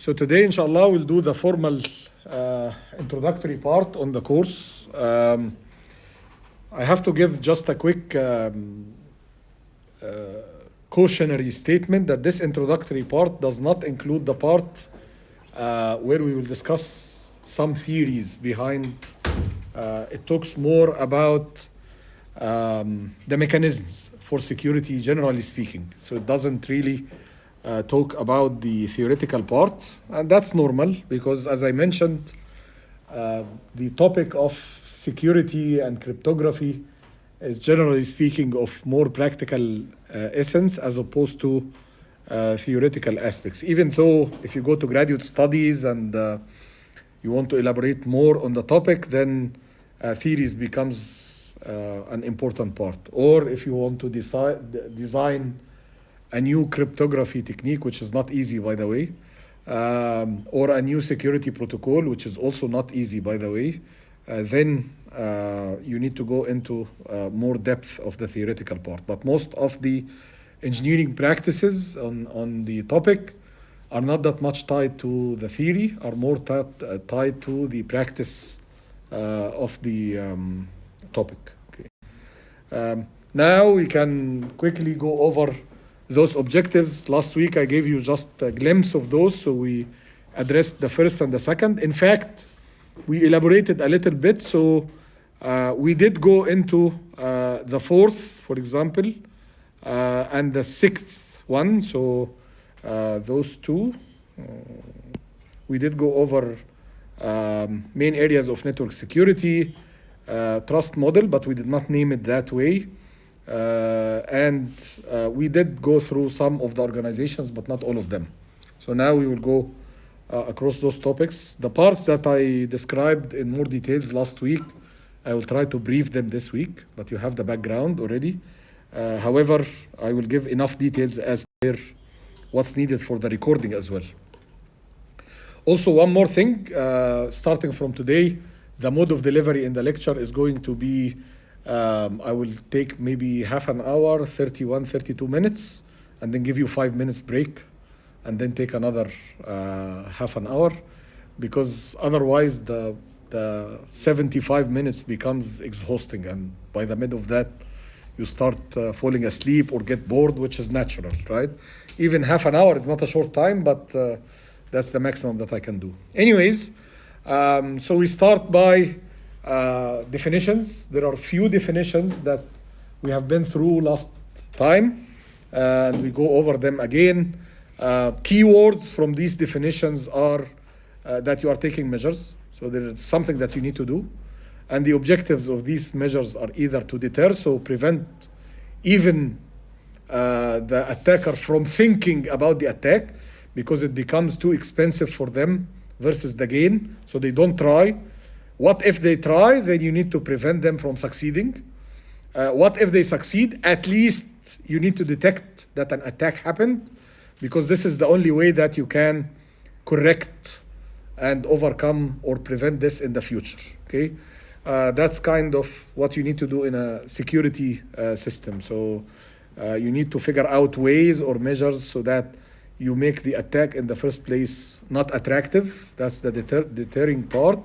So today, inshallah, we'll do the formal introductory part on the course. I have to give just a quick cautionary statement that this introductory part does not include the part where we will discuss some theories behind. It talks more about the mechanisms for security, generally speaking. So it doesn't really talk about the theoretical part, and that's normal because, as I mentioned, the topic of security and cryptography is, generally speaking, of more practical essence as opposed to theoretical aspects. Even though if you go to graduate studies and you want to elaborate more on the topic, then theories becomes an important part. Or if you want to design a new cryptography technique, which is not easy, by the way, or a new security protocol, which is also not easy, by the way, then you need to go into more depth of the theoretical part. But most of the engineering practices on the topic are not that much tied to the theory, are more tied to the practice of the topic. Okay. Now we can quickly go over those objectives. Last week I gave you just a glimpse of those, so we addressed the first and the second. In fact, we elaborated a little bit, so we did go into the fourth, for example, and the sixth one. So those two, we did go over main areas of network security, trust model, but we did not name it that way. And we did go through some of the organizations, but not all of them. So now we will go across those topics. The parts that I described in more details last week, I will try to brief them this week, but you have the background already. However, I will give enough details as per what's needed for the recording as well. Also, one more thing, starting from today, the mode of delivery in the lecture is going to be I will take maybe half an hour, 32 minutes, and then give you 5 minutes break, and then take another half an hour, because otherwise the 75 minutes becomes exhausting, and by the mid of that, you start falling asleep or get bored, which is natural, right? Even half an hour is not a short time, but that's the maximum that I can do. Anyways, so we start by definitions. There are few definitions that we have been through last time, and we go over them again. Keywords from these definitions are that you are taking measures. So there is something that you need to do. And the objectives of these measures are either to deter, so prevent even the attacker from thinking about the attack, because it becomes too expensive for them versus the gain, so they don't try. What if they try? Then you need to prevent them from succeeding. What if they succeed? At least you need to detect that an attack happened, because this is the only way that you can correct and overcome or prevent this in the future. Okay, that's kind of what you need to do in a security system. So you need to figure out ways or measures so that you make the attack in the first place not attractive. That's the deterring part.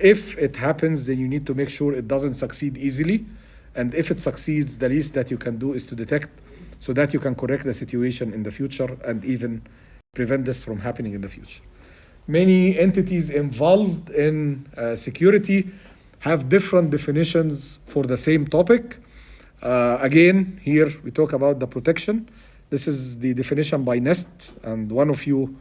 If it happens, then you need to make sure it doesn't succeed easily. And if it succeeds, the least that you can do is to detect, so that you can correct the situation in the future and even prevent this from happening in the future. Many entities involved in security have different definitions for the same topic. Again, here we talk about the protection. This is the definition by NIST, and one of you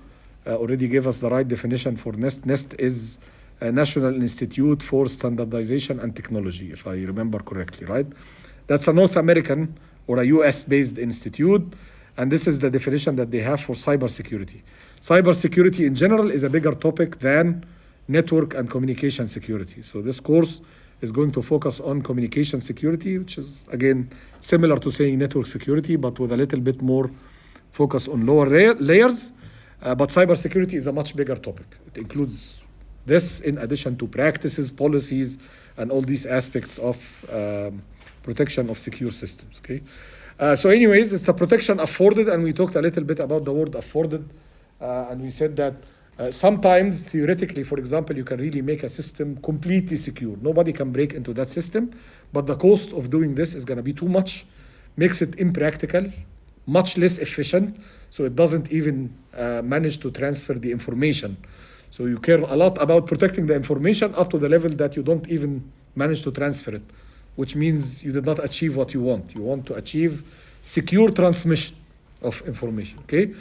already gave us the right definition for NIST. NIST is National Institute for Standardization and Technology, if I remember correctly, right? That's a North American or a US-based institute, and this is the definition that they have for cybersecurity. Cybersecurity in general is a bigger topic than network and communication security. So this course is going to focus on communication security, which is, again, similar to saying network security, but with a little bit more focus on lower layers. But cybersecurity is a much bigger topic. It includes this in addition to practices, policies, and all these aspects of protection of secure systems, okay? So anyways, it's the protection afforded, and we talked a little bit about the word afforded, and we said that Sometimes, theoretically, for example, you can really make a system completely secure. Nobody can break into that system, but the cost of doing this is going to be too much, makes it impractical, much less efficient, so it doesn't even manage to transfer the information. So you care a lot about protecting the information up to the level that you don't even manage to transfer it, which means you did not achieve what you want. You want to achieve secure transmission of information, okay?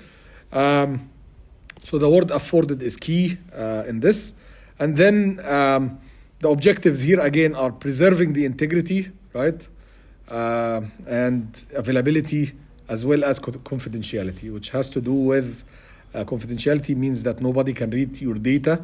So the word afforded is key in this. And then the objectives here again are preserving the integrity, right? And availability as well as confidentiality, which has to do with confidentiality means that nobody can read your data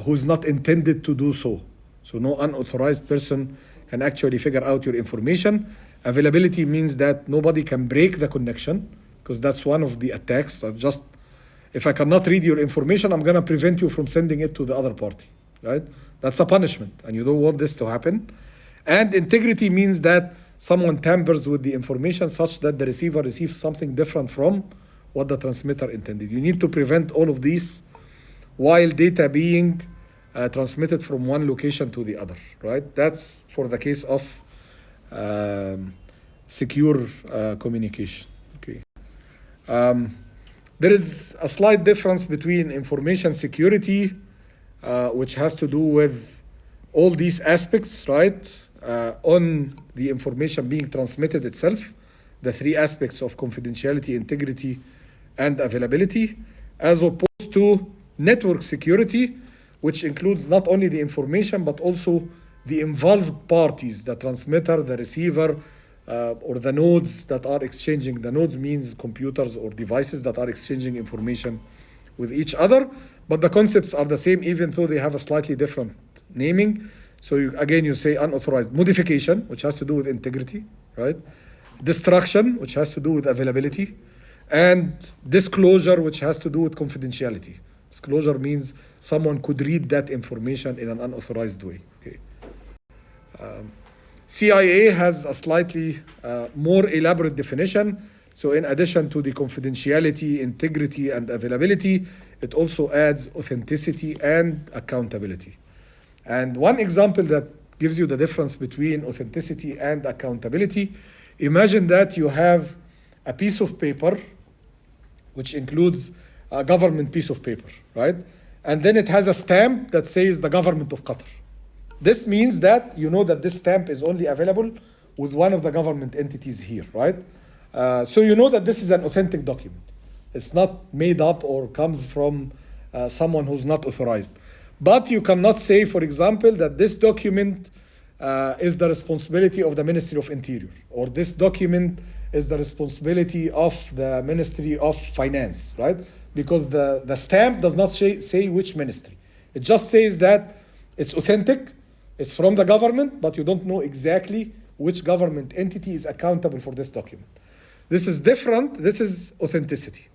who's not intended to do so. So no unauthorized person can actually figure out your information. Availability means that nobody can break the connection, because that's one of the attacks. Just if I cannot read your information, I'm gonna prevent you from sending it to the other party, right? That's a punishment, and you don't want this to happen. And integrity means that someone tampers with the information such that the receiver receives something different from what the transmitter intended. You need to prevent all of these while data being transmitted from one location to the other, right? That's for the case of secure communication, okay? There is a slight difference between information security, which has to do with all these aspects, right? On the information being transmitted itself, the three aspects of confidentiality, integrity, and availability, as opposed to network security, which includes not only the information, but also the involved parties, the transmitter, the receiver, or the nodes that are exchanging. The nodes means computers or devices that are exchanging information with each other, but the concepts are the same, even though they have a slightly different naming. So you say unauthorized modification, which has to do with integrity, right? Destruction, which has to do with availability, and disclosure, which has to do with confidentiality. Disclosure means someone could read that information in an unauthorized way, okay? CIA has a slightly more elaborate definition. So in addition to the confidentiality, integrity, and availability, it also adds authenticity and accountability. And one example that gives you the difference between authenticity and accountability, imagine that you have a piece of paper, which includes a government piece of paper, right? And then it has a stamp that says the government of Qatar. This means that you know that this stamp is only available with one of the government entities here, right? So you know that this is an authentic document. It's not made up or comes from someone who's not authorized. But you cannot say, for example, that this document is the responsibility of the Ministry of Interior, or this document is the responsibility of the Ministry of Finance, right? Because the stamp does not say which ministry. It just says that it's authentic, it's from the government, but you don't know exactly which government entity is accountable for this document. This is different. This is authenticity.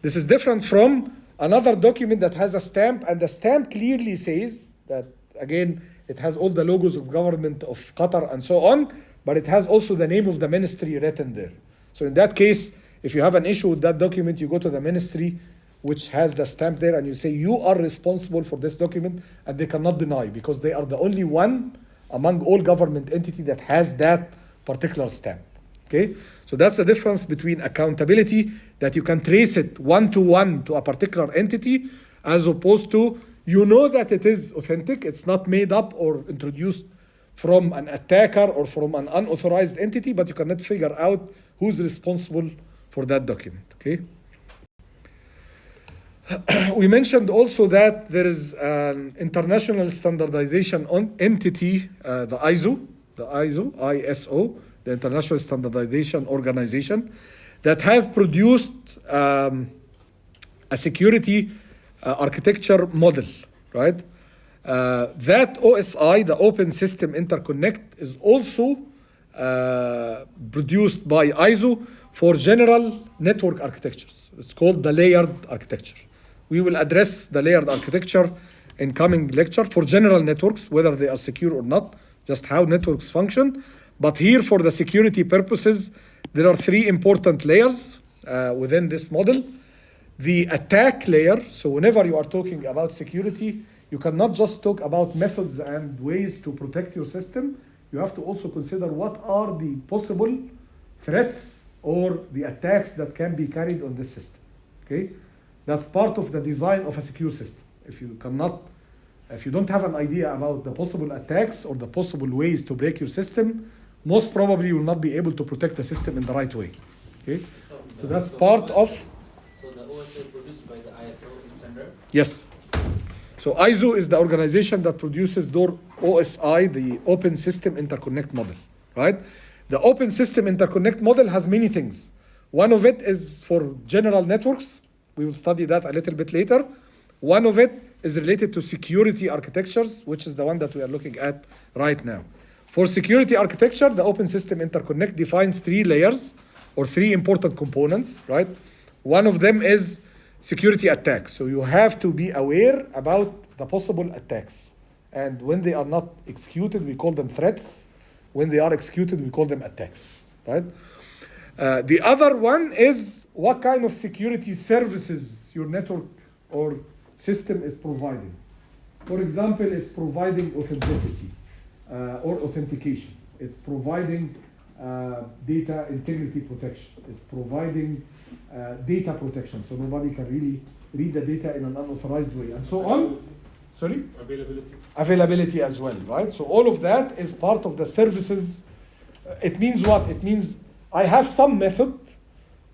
This is different from another document that has a stamp, and the stamp clearly says that, again, it has all the logos of government of Qatar and so on, but it has also the name of the ministry written there. So in that case, if you have an issue with that document, you go to the ministry which has the stamp there, and you say you are responsible for this document, and they cannot deny, because they are the only one among all government entity that has that particular stamp, okay? So that's the difference between accountability, that you can trace it one-to-one to a particular entity, as opposed to you know that it is authentic, it's not made up or introduced from an attacker or from an unauthorized entity, but you cannot figure out who's responsible for that document, okay? We mentioned also that there is an international standardization entity, the ISO, the International Standardization Organization, that has produced a security architecture model, right? That OSI, the Open System Interconnect, is also produced by ISO for general network architectures. It's called the layered architecture. We will address the layered architecture in coming lecture for general networks, whether they are secure or not, just how networks function. But here, for the security purposes, there are three important layers within this model. the attack layer. So whenever you are talking about security, you cannot just talk about methods and ways to protect your system. You have to also consider what are the possible threats or the attacks that can be carried on this system. Okay, that's part of the design of a secure system. If you don't have an idea about the possible attacks or the possible ways to break your system, most probably you will not be able to protect the system in the right way. Okay, so that's part of. So the OSI produced by the ISO is standard? Yes. So ISO is the organization that produces their OSI, the Open System Interconnect Model, right? The Open System Interconnect Model has many things. One of it is for general networks. We will study that a little bit later. One of it is related to security architectures, which is the one that we are looking at right now. For security architecture, the Open System Interconnect defines 3 layers or 3 important components, right? One of them is security attacks. So you have to be aware about the possible attacks. And when they are not executed, we call them threats. When they are executed, we call them attacks, right? The other one is what kind of security services your network or system is providing. For example, it's providing authenticity or authentication. It's providing data integrity protection. It's providing data protection, so nobody can really read the data in an unauthorized way, and so on. Sorry? Availability. Availability as well, right? So all of that is part of the services. It means what? It means I have some method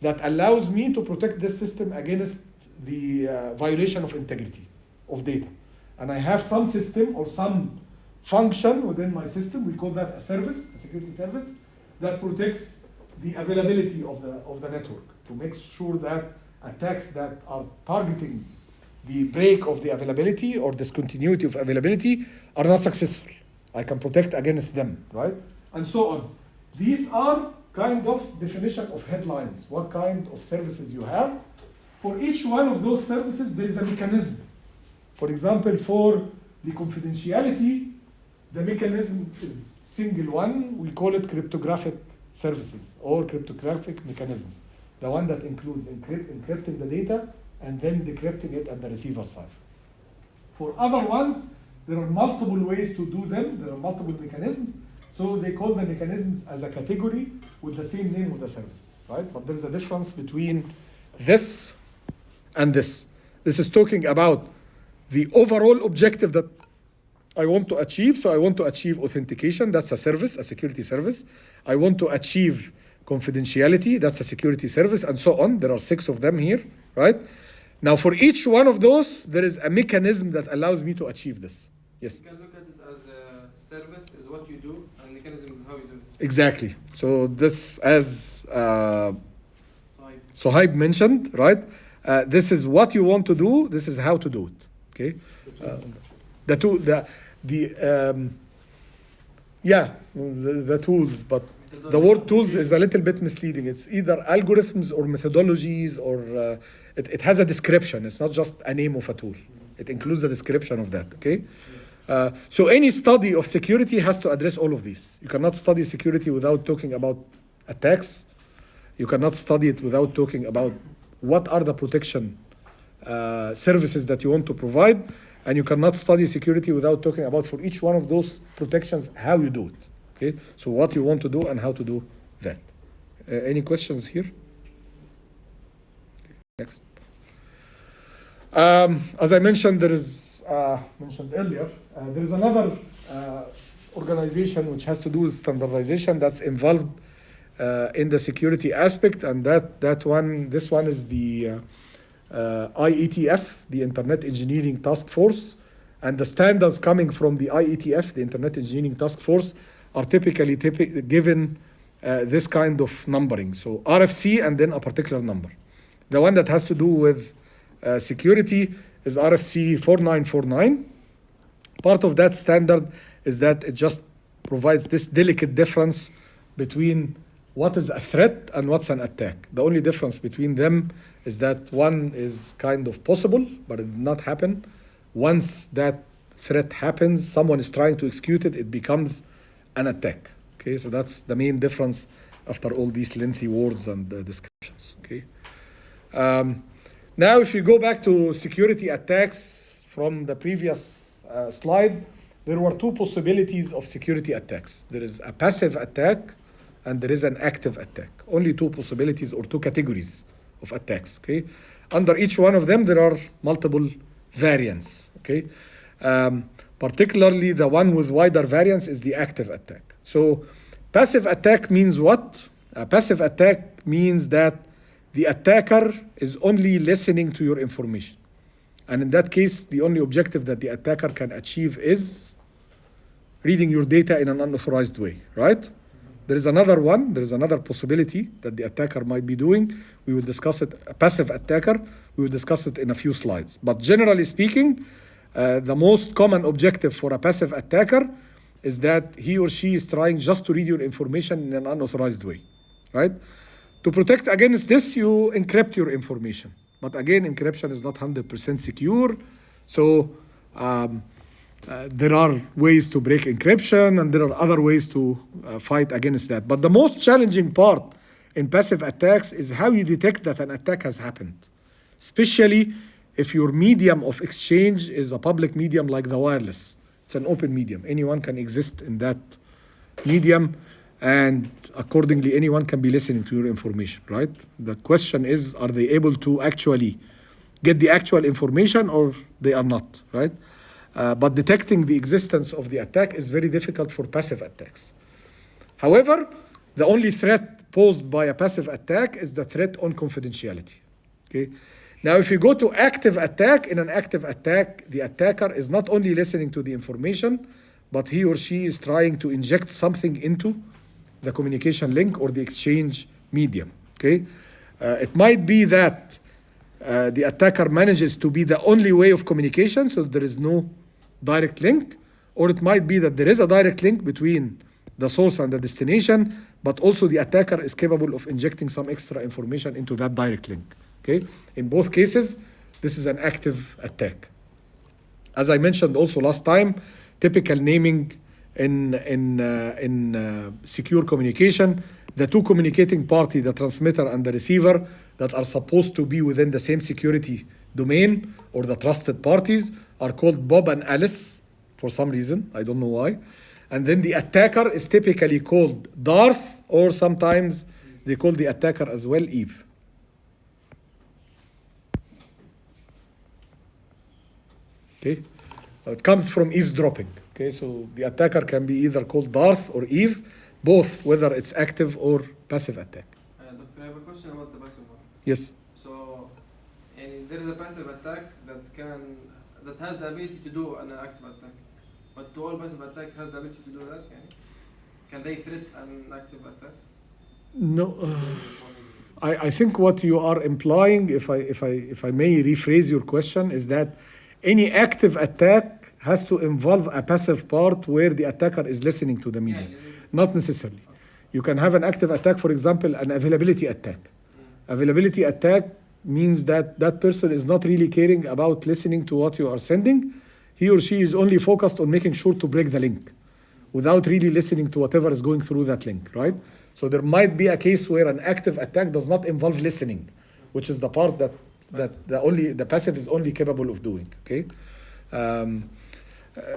that allows me to protect this system against the violation of integrity of data. And I have some system or some function within my system, we call that a service, a security service, that protects the availability of the network to make sure that attacks that are targeting the break of the availability or discontinuity of availability are not successful. I can protect against them, right? And so on. These are kind of definition of headlines, what kind of services you have. For each one of those services, there is a mechanism. For example, for the confidentiality, the mechanism is single one. We call it cryptographic services or cryptographic mechanisms. The one that includes encrypting the data and then decrypting it at the receiver side. For other ones, there are multiple ways to do them. There are multiple mechanisms. So they call the mechanisms as a category with the same name of the service, right? But there is a difference between this and this. This is talking about the overall objective that I want to achieve. So I want to achieve authentication. That's a service, a security service. I want to achieve confidentiality. That's a security service, and so on. There are 6 of them here, right? Now, for each one of those, there is a mechanism that allows me to achieve this. Yes? You can look at it as a service is what you do, and mechanism is how you do it. Exactly. So this, as Sohaib mentioned, right? This is what you want to do. This is how to do it. Okay. The tools, but the word tools is a little bit misleading. It's either algorithms or methodologies, or it has a description. It's not just a name of a tool. It includes a description of that. Okay. So any study of security has to address all of these. You cannot study security without talking about attacks. You cannot study it without talking about what are the protection services that you want to provide. And you cannot study security without talking about, for each one of those protections, how you do it. Okay, so what you want to do and how to do that. Any questions here? Next. As I mentioned, there is mentioned earlier, there is another organization which has to do with standardization that's involved in the security aspect, and this one is the IETF, the Internet Engineering Task Force, and the standards coming from the IETF, the Internet Engineering Task Force, are typically given this kind of numbering. So RFC and then a particular number. The one that has to do with security is RFC 4949. Part of that standard is that it just provides this delicate difference between what is a threat and what's an attack. The only difference between them is that one is kind of possible, but it did not happen. Once that threat happens, someone is trying to execute it, it becomes an attack. Okay, so that's the main difference after all these lengthy words and descriptions. Okay, Now, if you go back to security attacks from the previous slide, there were two possibilities of security attacks. There is a passive attack and there is an active attack. Only two possibilities or two categories of attacks, okay? Under each one of them, there are multiple variants, okay? Particularly the one with wider variance is the active attack. So passive attack means what? Passive attack means that the attacker is only listening to your information. And in that case, the only objective that the attacker can achieve is reading your data in an unauthorized way, right? There is another one, there is another possibility that the attacker might be doing. We will discuss it, a passive attacker, we will discuss it in a few slides. But generally speaking, the most common objective for a passive attacker is that he or she is trying just to read your information in an unauthorized way, right? To protect against this, you encrypt your information. But again, encryption is not 100% secure. So there are ways to break encryption and there are other ways to fight against that. But the most challenging part in passive attacks is how you detect that an attack has happened, especially if your medium of exchange is a public medium like the wireless. It's an open medium. Anyone can exist in that medium, and accordingly, anyone can be listening to your information, right? The question is, are they able to actually get the actual information or they are not, right? But detecting the existence of the attack is very difficult for passive attacks. However, the only threat posed by a passive attack is the threat on confidentiality, okay? Now, if you go to active attack, in an active attack, the attacker is not only listening to the information, but he or she is trying to inject something into the communication link or the exchange medium, okay? It might be that the attacker manages to be the only way of communication, so there is no direct link, or it might be that there is a direct link between the source and the destination, but also the attacker is capable of injecting some extra information into that direct link, okay? In both cases, this is an active attack. As I mentioned also last time, typical naming in secure communication, the two communicating party, the transmitter and the receiver, that are supposed to be within the same security domain or the trusted parties are called Bob and Alice for some reason, I don't know why. And then the attacker is typically called Darth, or sometimes they call the attacker as well Eve. Okay, it comes from eavesdropping. Okay, so the attacker can be either called Darth or Eve, both whether it's active or passive attack. Doctor, I have a question about the passive one. Yes. So, and there is a passive attack that has the ability to do an active attack, but to all passive attacks has the ability to do that. Can they threat an active attack? No. I think what you are implying, if I may rephrase your question, is that any active attack has to involve a passive part where the attacker is listening to the medium. Yeah. Not necessarily. You can have an active attack, for example, an availability attack. Availability attack means that that person is not really caring about listening to what you are sending. He or she is only focused on making sure to break the link without really listening to whatever is going through that link, right? So there might be a case where an active attack does not involve listening, which is the part that the passive is only capable of doing, okay?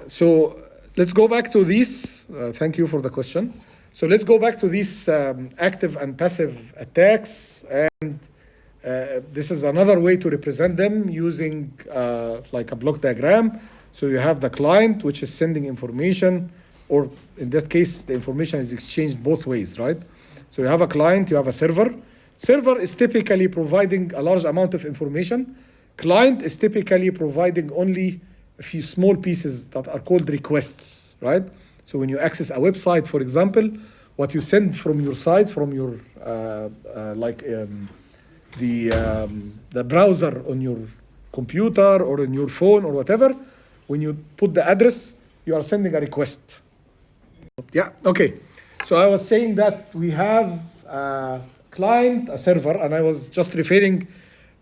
So let's go back to these. Thank you for the question. So let's go back to these active and passive attacks, and this is another way to represent them using like a block diagram. So you have the client, which is sending information, or in that case, the information is exchanged both ways, right? So you have a client, you have a server. Server is typically providing a large amount of information. Client is typically providing only a few small pieces that are called requests, right? So when you access a website, for example, what you send from your site, from your the browser on your computer or on your phone or whatever, when you put the address, you are sending a request. Yeah, okay. So I was saying that we have a client, a server, and I was just referring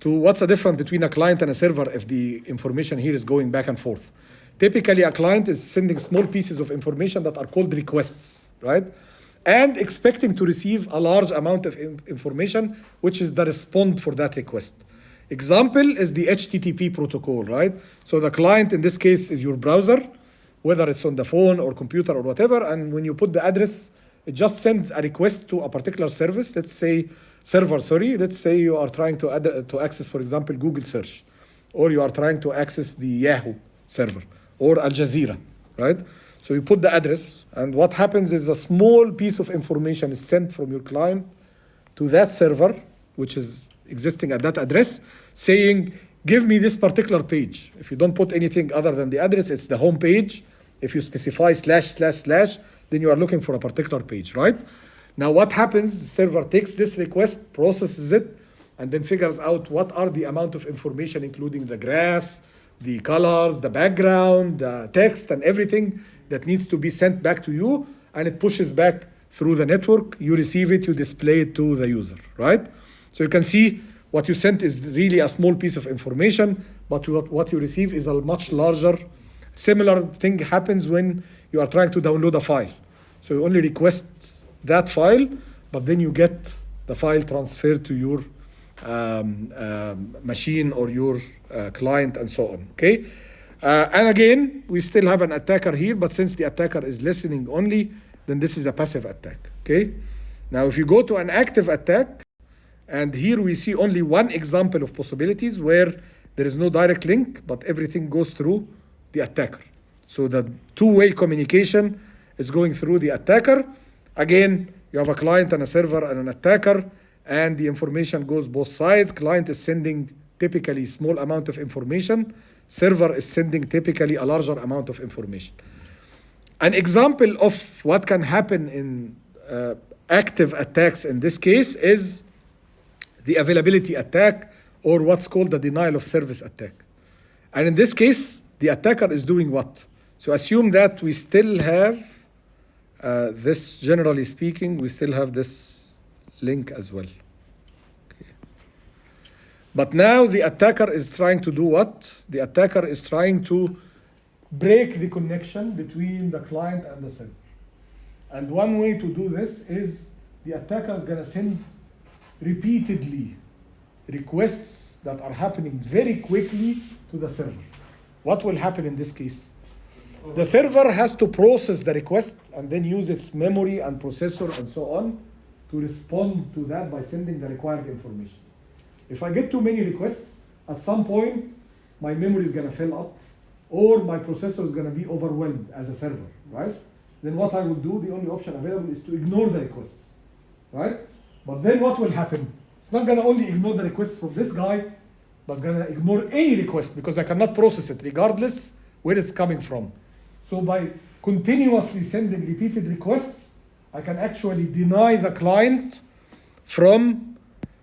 to what's the difference between a client and a server if the information here is going back and forth. Typically, a client is sending small pieces of information that are called requests, right? And expecting to receive a large amount of information, which is the response for that request. Example is the HTTP protocol, right? So the client in this case is your browser, whether it's on the phone or computer or whatever, and when you put the address, it just sends a request to a particular service, let's say let's say you are trying to access, for example, Google search, or you are trying to access the Yahoo server or Al Jazeera, right? So you put the address, and what happens is a small piece of information is sent from your client to that server, which is existing at that address, saying, give me this particular page. If you don't put anything other than the address, it's the home page. If you specify ///, then you are looking for a particular page, right? Now what happens, the server takes this request, processes it, and then figures out what are the amount of information, including the graphs, the colors, the background, the text, and everything that needs to be sent back to you, and it pushes back through the network. You receive it, you display it to the user, right? So you can see what you sent is really a small piece of information, but what you receive is a much larger. Similar thing happens when you are trying to download a file. So you only request that file, but then you get the file transferred to your machine or your client and so on, okay? And again, we still have an attacker here, but since the attacker is listening only, then this is a passive attack, okay? Now, if you go to an active attack, and here we see only one example of possibilities where there is no direct link, but everything goes through the attacker. So the two-way communication is going through the attacker. Again, you have a client and a server and an attacker, and the information goes both sides. Client is sending typically small amount of information. Server is sending typically a larger amount of information. An example of what can happen in active attacks in this case is the availability attack, or what's called the denial of service attack. And in this case, the attacker is doing what? So assume that we still have this, generally speaking, we still have this link as well. Okay. But now the attacker is trying to do what? The attacker is trying to break the connection between the client and the server. And one way to do this is the attacker is going to send repeatedly requests that are happening very quickly to the server. What will happen in this case? The server has to process the request and then use its memory and processor and so on to respond to that by sending the required information. If I get too many requests, at some point my memory is going to fill up, or my processor is going to be overwhelmed as a server, right? Then what I will do, the only option available is to ignore the requests, right? But then what will happen? It's not going to only ignore the request from this guy, but it's going to ignore any request because I cannot process it regardless where it's coming from. So by continuously sending repeated requests, I can actually deny the client from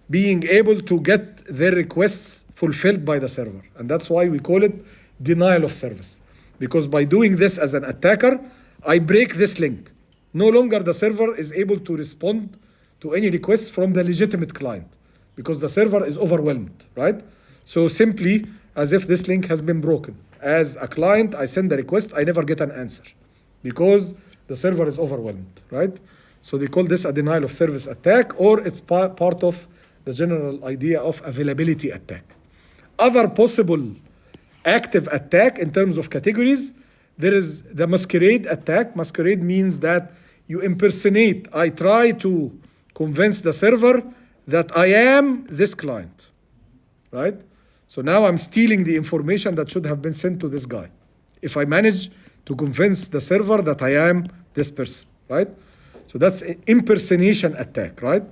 being able to get their requests fulfilled by the server. And that's why we call it denial of service. Because by doing this as an attacker, I break this link. No longer the server is able to respond to any requests from the legitimate client because the server is overwhelmed, right? So simply as if this link has been broken. As a client, I send a request, I never get an answer because the server is overwhelmed, right? So they call this a denial of service attack, or it's part of the general idea of availability attack. Other possible active attack in terms of categories, there is the masquerade attack. Masquerade means that you impersonate. I try to convince the server that I am this client, right? So now I'm stealing the information that should have been sent to this guy. If I manage to convince the server that I am this person, right? So that's an impersonation attack, right?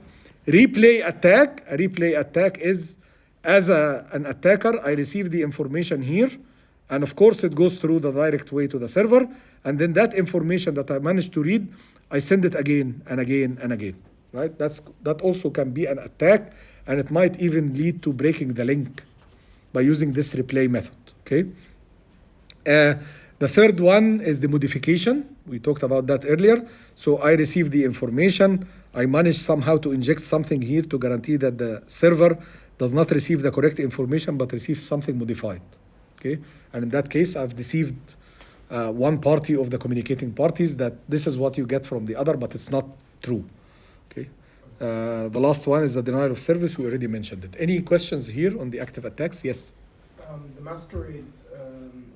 Replay attack. A replay attack is, as an attacker, I receive the information here, and of course it goes through the direct way to the server, and then that information that I managed to read, I send it again and again and again, right? That also can be an attack, and it might even lead to breaking the link by using this replay method, okay? The third one is the modification. We talked about that earlier. So I receive the information. I manage somehow to inject something here to guarantee that the server does not receive the correct information, but receives something modified, okay? And in that case, I've deceived one party of the communicating parties that this is what you get from the other, but it's not true, okay? The last one is the denial of service. We already mentioned it. Any questions here on the active attacks? Yes. The masquerade,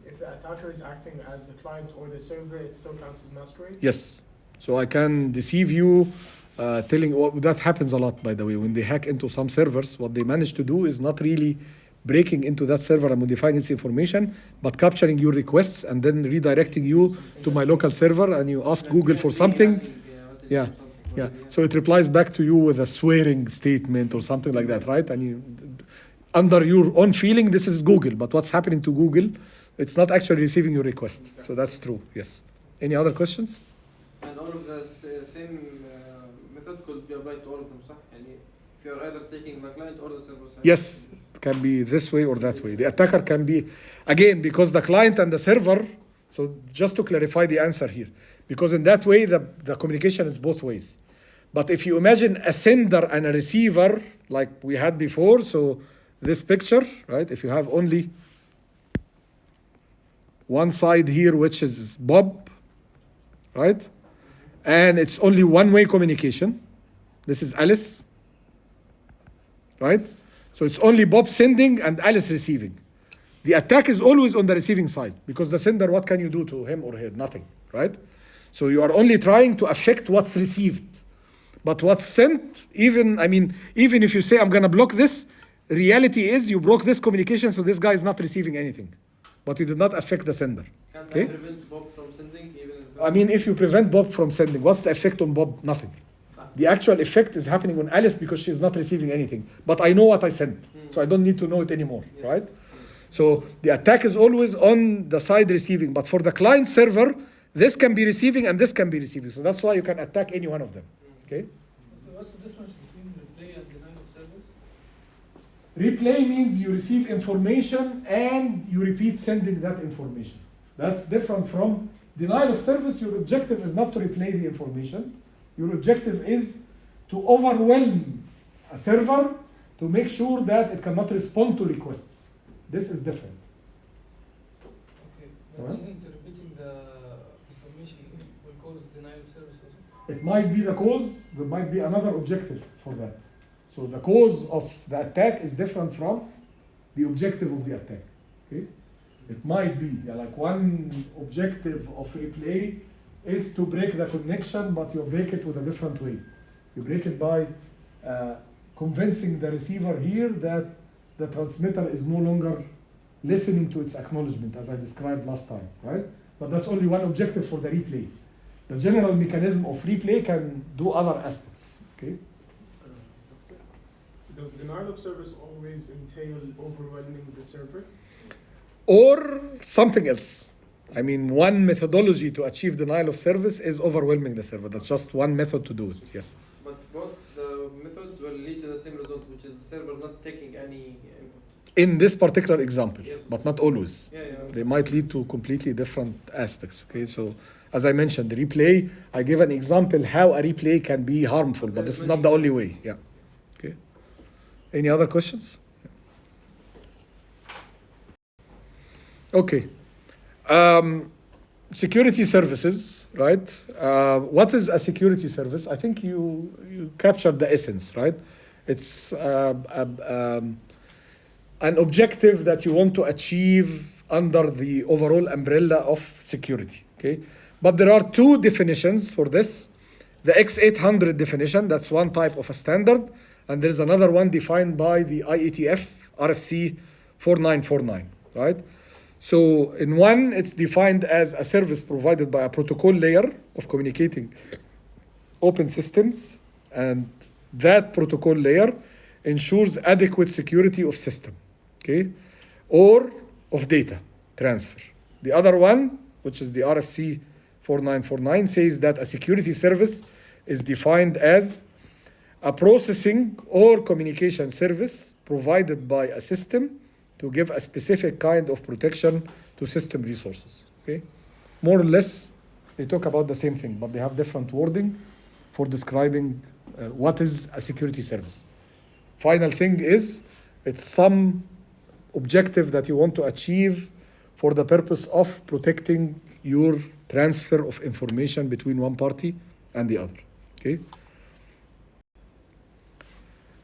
if the attacker is acting as the client or the server, it still counts as masquerade? Yes. So I can deceive you, that happens a lot, by the way. When they hack into some servers, what they manage to do is not really breaking into that server and modifying its information, but capturing your requests and then redirecting you to my local server, and you ask Google for something. Yeah. Yeah. So it replies back to you with a swearing statement or something like that, right? And you, under your own feeling, this is Google, but what's happening to Google, it's not actually receiving your request. So that's true. Yes. Any other questions? And all of the same method could be applied to all of them, صح? يعني if you're either taking the client or the server side. Yes, can be this way or that way. The attacker can be, again, because the client and the server, so just to clarify the answer here, because in that way, the communication is both ways. But if you imagine a sender and a receiver, like we had before, so this picture, right? If you have only one side here, which is Bob, right? And it's only one-way communication. This is Alice, right? So it's only Bob sending and Alice receiving. The attack is always on the receiving side, because the sender, what can you do to him or her? Nothing, right? So you are only trying to affect what's received. But what's sent, even if you say, I'm going to block this, reality is you broke this communication, so this guy is not receiving anything. But you did not affect the sender. Can't Okay? I prevent Bob from sending even if I mean, if you prevent Bob from sending, what's the effect on Bob? Nothing. The actual effect is happening on Alice because she is not receiving anything. But I know what I sent, so I don't need to know it anymore, right? So the attack is always on the side receiving. But for the client server, this can be receiving and this can be receiving. So that's why you can attack any one of them. Okay? So what's the difference between replay and denial of service? Replay means you receive information and you repeat sending that information. That's different from denial of service. Your objective is not to replay the information. Your objective is to overwhelm a server to make sure that it cannot respond to requests. This is different. Okay, but Alright. isn't repeating the information will cause denial of service also? It might be the cause, there might be another objective for that. So the cause of the attack is different from the objective of the attack. Okay? It might be, like one objective of replay is to break the connection, but you break it with a different way. You break it by convincing the receiver here that the transmitter is no longer listening to its acknowledgement, as I described last time, right? But that's only one objective for the replay. The general mechanism of replay can do other aspects, okay? Does denial of service always entail overwhelming the server? Or something else. I mean, one methodology to achieve denial of service is overwhelming the server. That's just one method to do it, yes. But both the methods will lead to the same result, which is the server not taking any input. In this particular example, Yes. but not always. Yeah. They might lead to completely different aspects, okay? So, as I mentioned, the replay, I gave an example how a replay can be harmful, but this is not the only way, yeah. Okay. Any other questions? Okay. Security services, right? What is a security service? I think you captured the essence, right? It's an objective that you want to achieve under the overall umbrella of security, okay? But there are two definitions for this. The X800 definition, that's one type of a standard, and there's another one defined by the IETF RFC 4949, right? So in one, it's defined as a service provided by a protocol layer of communicating open systems, and that protocol layer ensures adequate security of system, okay, or of data transfer. The other one, which is the RFC 4949, says that a security service is defined as a processing or communication service provided by a system to give a specific kind of protection to system resources, okay? More or less, they talk about the same thing, but they have different wording for describing what is a security service. Final thing is, it's some objective that you want to achieve for the purpose of protecting your transfer of information between one party and the other, okay?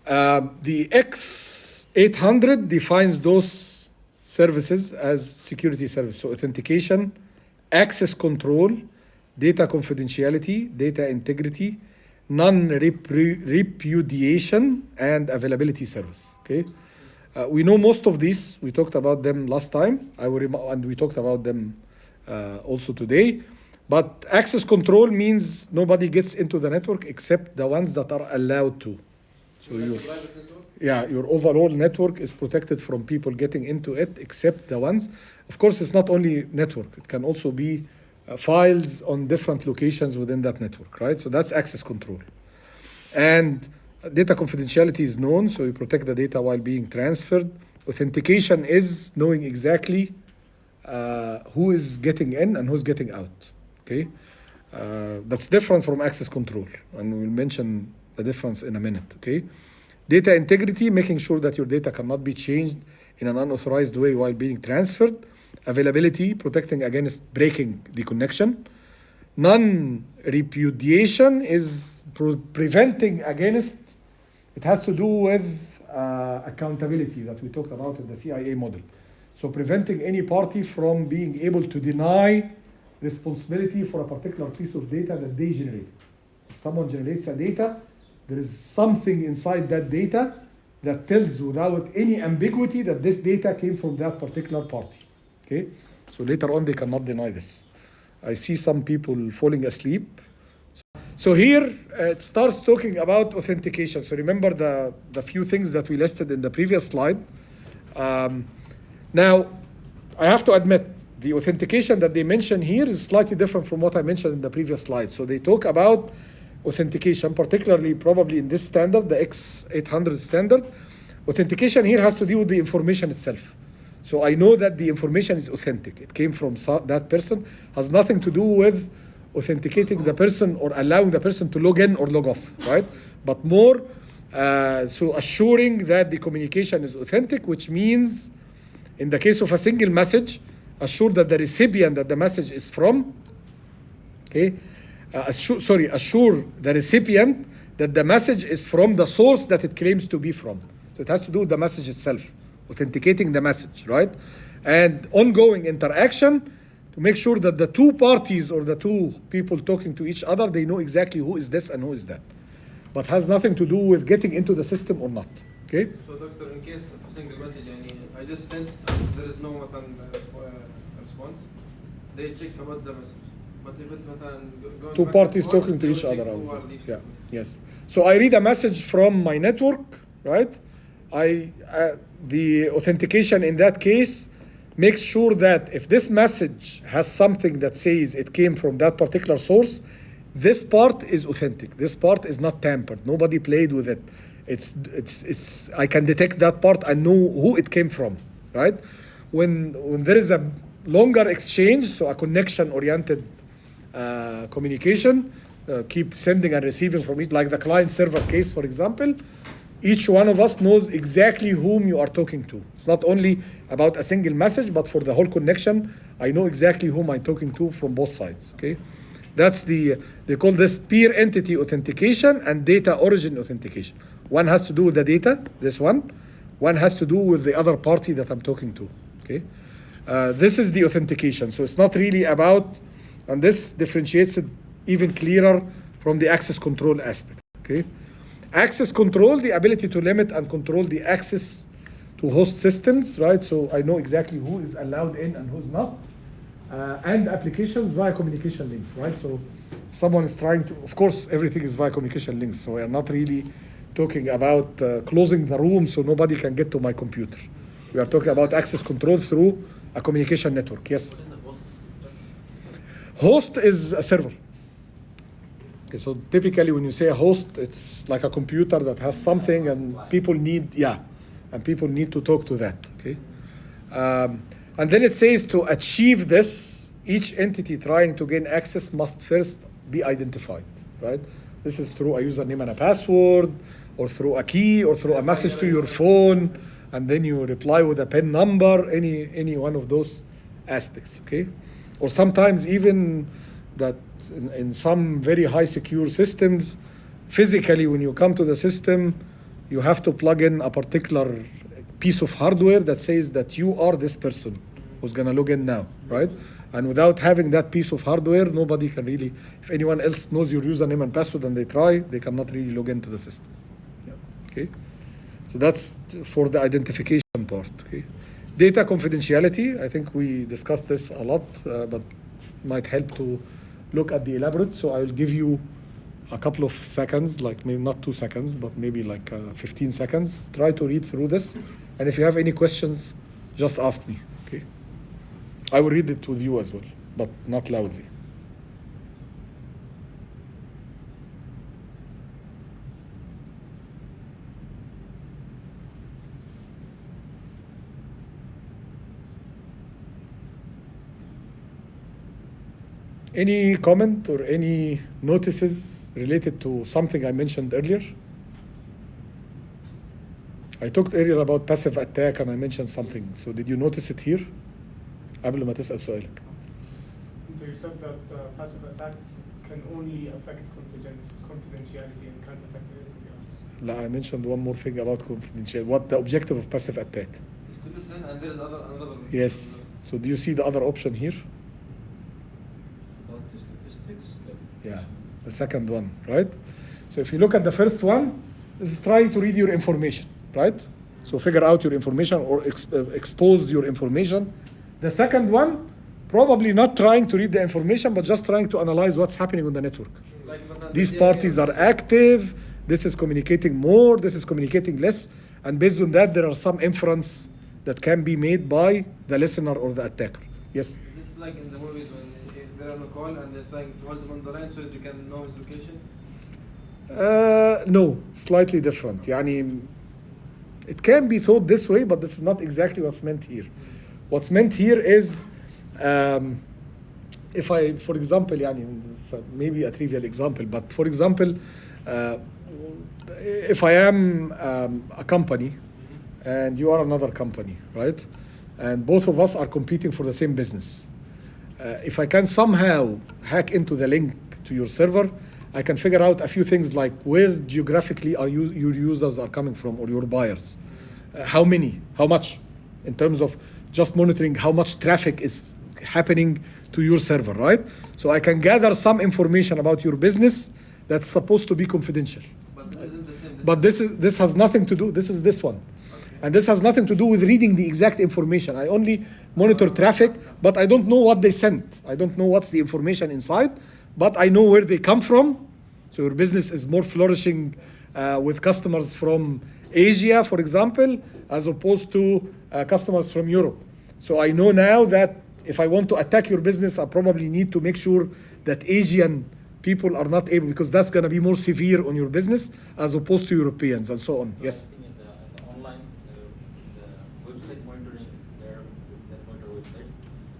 The X800 defines those services as security service. So authentication, access control, data confidentiality, data integrity, non-repudiation, and availability service. Okay, we know most of these. We talked about them last time. And we talked about them also today. But access control means nobody gets into the network except the ones that are allowed to. So your overall network is protected from people getting into it except the ones. Of course, it's not only network. It can also be files on different locations within that network, right? So that's access control. And data confidentiality is known, so you protect the data while being transferred. Authentication is knowing exactly who is getting in and who's getting out, okay? That's different from access control, and we'll mention the difference in a minute, okay? Data integrity, making sure that your data cannot be changed in an unauthorized way while being transferred. Availability, protecting against breaking the connection. Non-repudiation is preventing against, it has to do with accountability that we talked about in the CIA model. So preventing any party from being able to deny responsibility for a particular piece of data that they generate. If someone generates a data, there is something inside that data that tells without any ambiguity that this data came from that particular party. Okay? So later on they cannot deny this. I see some people falling asleep. So here it starts talking about authentication. So remember the few things that we listed in the previous slide. Now, I have to admit, the authentication that they mention here is slightly different from what I mentioned in the previous slide. So they talk about authentication, particularly probably in this standard, the X800 standard. Authentication here has to do with the information itself. So I know that the information is authentic. It came from that person, has nothing to do with authenticating the person or allowing the person to log in or log off, right? But more, so assuring that the communication is authentic, which means in the case of a single message, assure that the recipient that the message is from, okay? Assure the recipient that the message is from the source that it claims to be from. So it has to do with the message itself, authenticating the message, right? And ongoing interaction to make sure that the two parties or the two people talking to each other, they know exactly who is this and who is that. But has nothing to do with getting into the system or not, okay? So doctor, in case of a single message, I just sent, there is no response, they check about the message. But if it's going two parties talking to each other. Yeah, yes. So I read a message from my network, right? The authentication in that case makes sure that if this message has something that says it came from that particular source, this part is authentic. This part is not tampered. Nobody played with it. It's I can detect that part and know who it came from, right? When there is a longer exchange, so a connection-oriented communication, keep sending and receiving from it, like the client-server case, for example, each one of us knows exactly whom you are talking to. It's not only about a single message, but for the whole connection, I know exactly whom I'm talking to from both sides, okay? That's they call this peer entity authentication and data origin authentication. One has to do with the data, this one. One has to do with the other party that I'm talking to, okay? This is the authentication. So it's not really about, and this differentiates it even clearer from the access control aspect, okay? Access control, the ability to limit and control the access to host systems, right? So I know exactly who is allowed in and who's not. And applications via communication links, right? So if someone is trying to, of course, everything is via communication links. So we are not really talking about closing the room so nobody can get to my computer. We are talking about access control through a communication network, yes? What is the host system? Host is a server. Okay, so typically when you say a host, it's like a computer that has something and people need, and people need to talk to that, okay? And then it says to achieve this, each entity trying to gain access must first be identified, right? This is through a username and a password, or through a key, or through a message to your phone, and then you reply with a PIN number, any one of those aspects, okay? Or sometimes even that in some very high secure systems, physically when you come to the system, you have to plug in a particular piece of hardware that says that you are this person who's gonna log in now, right? And without having that piece of hardware, nobody can really, if anyone else knows your username and password and they try, they cannot really log into the system. Yeah. Okay? So that's for the identification part. Okay? Data confidentiality, I think we discussed this a lot, but might help to look at the elaborate. So I will give you a couple of seconds, like maybe not 2 seconds, but maybe like 15 seconds. Try to read through this. And if you have any questions, just ask me, okay? I will read it with you as well, but not loudly. Any comment or any notices related to something I mentioned earlier? I talked earlier about passive attack and I mentioned something. So did you notice it here? قبل ما تسأل سؤالك. You said that passive attacks can only affect confidentiality and can't affect anything else. لا, I mentioned one more thing about confidentiality. What the objective of passive attack? Is to listen, and there's another. Yes. So do you see the other option here? About the statistics. Yeah, the second one, right? So if you look at the first one, this is trying to read your information, right? So figure out your information or expose your information. The second one, probably not trying to read the information, but just trying to analyze what's happening on the network. These parties are active, this is communicating more, this is communicating less, and based on that, there are some inference that can be made by the listener or the attacker. Yes? This is like in the movies when they're on a call and they're trying to hold him on the line so that you can know his location? No, slightly different. يعني, it can be thought this way, but this is not exactly what's meant here. What's meant here is, if I, for example, يعني, maybe a trivial example, but for example, if I am a company and you are another company, right? And both of us are competing for the same business. If I can somehow hack into the link to your server, I can figure out a few things like where geographically are your users are coming from or your buyers. How many, how much, in terms of just monitoring how much traffic is happening to your server, right? So I can gather some information about your business that's supposed to be confidential. But this isn't the same. But this has nothing to do, this is this one. And this has nothing to do with reading the exact information. I only monitor traffic, but I don't know what they sent. I don't know what's the information inside, but I know where they come from. So your business is more flourishing with customers from Asia, for example, as opposed to customers from Europe. So I know now that if I want to attack your business, I probably need to make sure that Asian people are not able, because that's going to be more severe on your business as opposed to Europeans and so on. Yes? I think in the online, the website monitoring, that monitor website,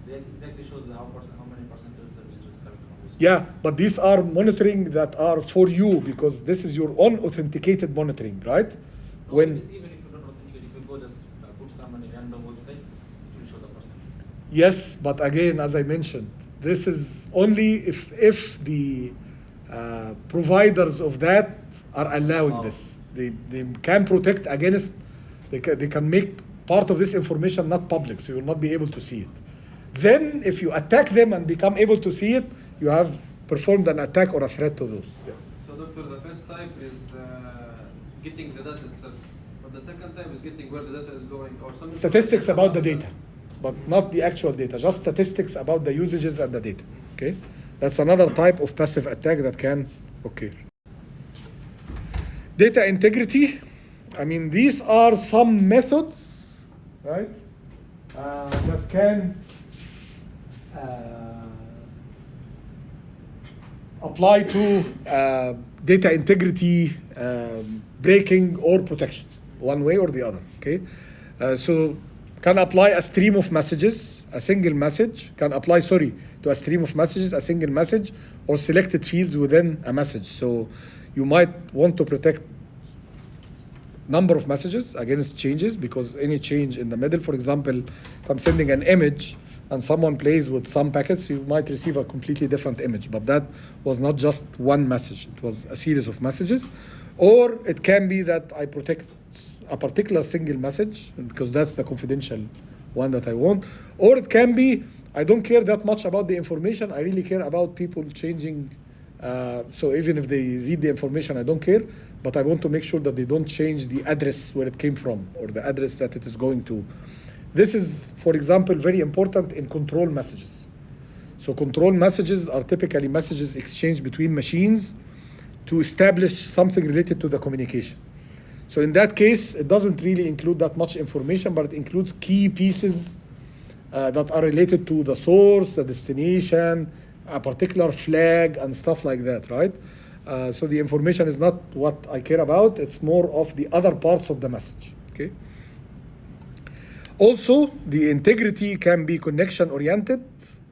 they exactly shows how many percentage of the visitors coming from this. Yeah, but these are monitoring that are for you because this is your own authenticated monitoring, right? No, When even if you don't authenticate, if you go just put some on a random website, it will show the percentage. yes, but again, as I mentioned, this is only if the providers of that are allowing this. They can protect against, they can make part of this information not public, so you'll not be able to see it. Then, if you attack them and become able to see it, you have performed an attack or a threat to those. Yeah. So doctor, the first type is getting the data itself, but the second type is getting where the data is going or some Statistics about the data, but not the actual data, just statistics about the usages and the data. Okay, that's another type of passive attack that can occur. Data integrity. I mean, these are some methods, right, that can apply to data integrity breaking or protection, one way or the other. Okay, so can apply a stream of messages, a single message, can apply, sorry, to a stream of messages, a single message, or selected fields within a message. So you might want to protect number of messages against changes, because any change in the middle, for example, if I'm sending an image and someone plays with some packets, you might receive a completely different image, but that was not just one message, it was a series of messages. Or it can be that I protect a particular single message because that's the confidential one that I want. Or it can be I don't care that much about the information. I really care about people changing. So even if they read the information, I don't care. But I want to make sure that they don't change the address where it came from or the address that it is going to. This is, for example, very important in control messages. So control messages are typically messages exchanged between machines to establish something related to the communication. So in that case, it doesn't really include that much information, but it includes key pieces that are related to the source, the destination, a particular flag, and stuff like that, right? So the information is not what I care about, it's more of the other parts of the message, okay? Also, the integrity can be connection-oriented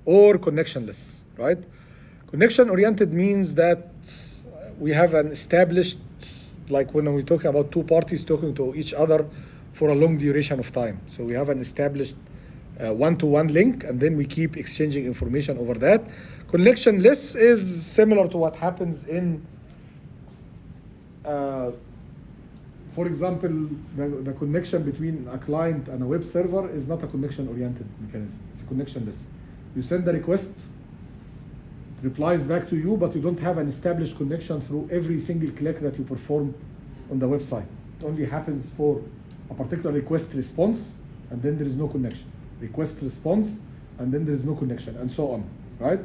or connectionless, right? Connection-oriented means that we have an established, like when we talk about two parties talking to each other for a long duration of time. So we have an established one-to-one link, and then we keep exchanging information over that. Connectionless is similar to what happens in, for example, the connection between a client and a web server is not a connection-oriented mechanism. It's a connectionless. You send a request, it replies back to you, but you don't have an established connection through every single click that you perform on the website. It only happens for a particular request response, and then there is no connection. Request response, and then there is no connection, and so on, right?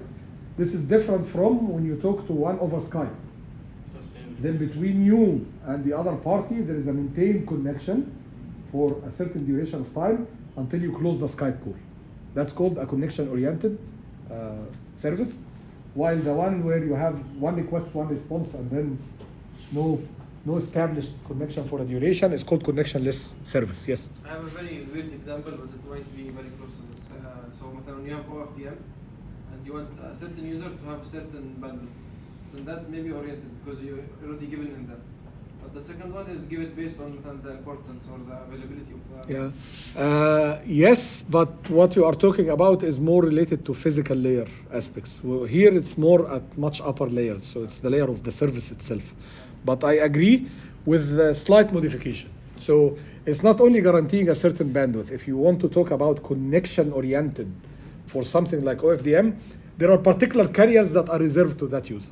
This is different from when you talk to one over Skype. Then between you and the other party, there is a maintained connection for a certain duration of time until you close the Skype call. That's called a connection-oriented service, while the one where you have one request, one response, and then no established connection for a duration is called connectionless service. Yes? I have a very weird example, but it might be very close to this. So when you have OFDM and you want a certain user to have certain bandwidth, then that may be oriented because you're already given in that. But the second one is give it based on the importance or the availability of the... Yeah. Yes, but what you are talking about is more related to physical layer aspects. Well, here it's more at much upper layers, so it's the layer of the service itself. But I agree with a slight modification. So it's not only guaranteeing a certain bandwidth. If you want to talk about connection-oriented for something like OFDM, there are particular carriers that are reserved to that user.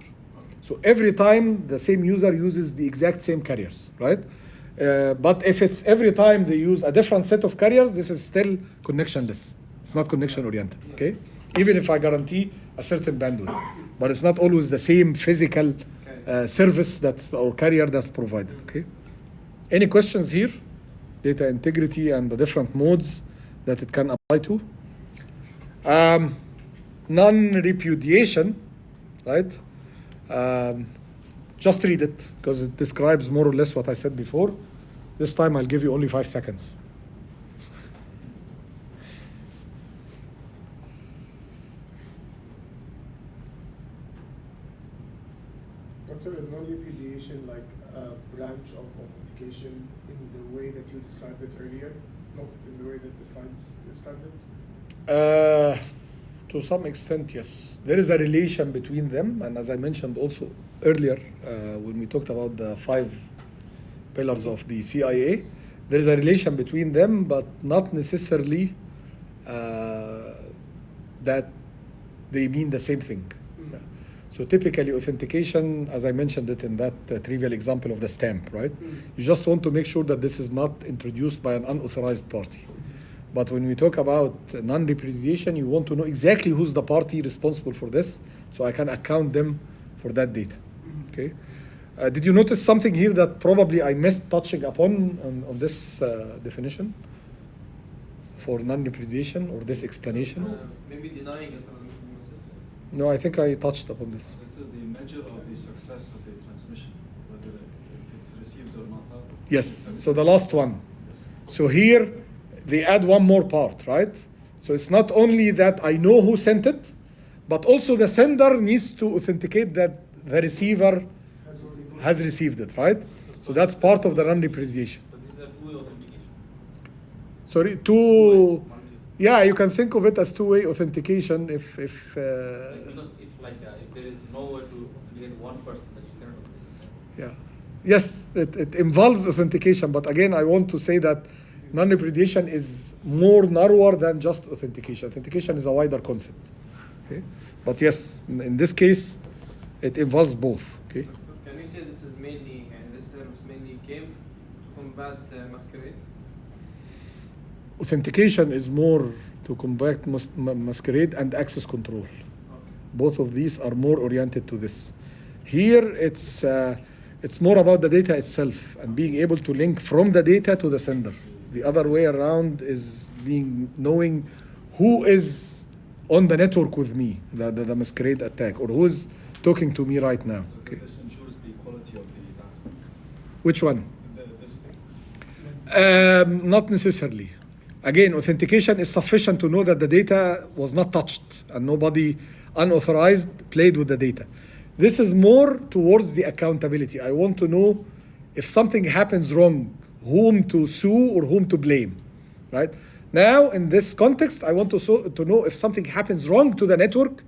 So every time the same user uses the exact same carriers, right? But if it's every time they use a different set of carriers, this is still connectionless. It's not connection-oriented, okay? Even if I guarantee a certain bandwidth. But it's not always the same physical service that's or carrier that's provided, okay? Any questions here? Data integrity and the different modes that it can apply to. Non-repudiation, right? Just read it because it describes more or less what I said before. This time I'll give you only 5 seconds. Doctor, is non-repudiation like a branch of authentication in the way that you described it earlier, not in the way that the slides described it? To some extent, yes. There is a relation between them, and as I mentioned also earlier, when we talked about the 5 pillars of the CIA, there is a relation between them, but not necessarily that they mean the same thing. Yeah. So typically authentication, as I mentioned it in that trivial example of the stamp, right? You just want to make sure that this is not introduced by an unauthorized party. But when we talk about non-repudiation, you want to know exactly who's the party responsible for this, so I can account them for that data. Okay. Did you notice something here that probably I missed touching upon on this definition for non-repudiation or this explanation? Maybe denying it. No, I think I touched upon this. The measure of the success of the transmission, whether if it's received or not. Yes. So the last one. So here they add one more part, right? So it's not only that I know who sent it, but also the sender needs to authenticate that the receiver has received it, right? So that's part of the non-repudiation. So this is a two-way authentication. Sorry, yeah, you can think of it as two-way authentication if Because if there is no way to authenticate one person, then you cannot authenticate. yeah. Yes, it involves authentication, but again, I want to say that non-repudiation is more narrower than just authentication. Authentication is a wider concept. Okay? But yes, in this case, it involves both. Okay? Can we say this is mainly, and this service mainly came to combat masquerade? Authentication is more to combat masquerade and access control. Okay. Both of these are more oriented to this. Here, it's more about the data itself and being able to link from the data to the sender. The other way around is knowing who is on the network with me, the masquerade attack, or who is talking to me right now. Okay. This ensures the quality of the data. Which one? This thing. Not necessarily. Again, authentication is sufficient to know that the data was not touched and nobody unauthorized played with the data. This is more towards the accountability. I want to know if something happens wrong, whom to sue or whom to blame, right? Now, in this context, I want to know if something happens wrong to the network,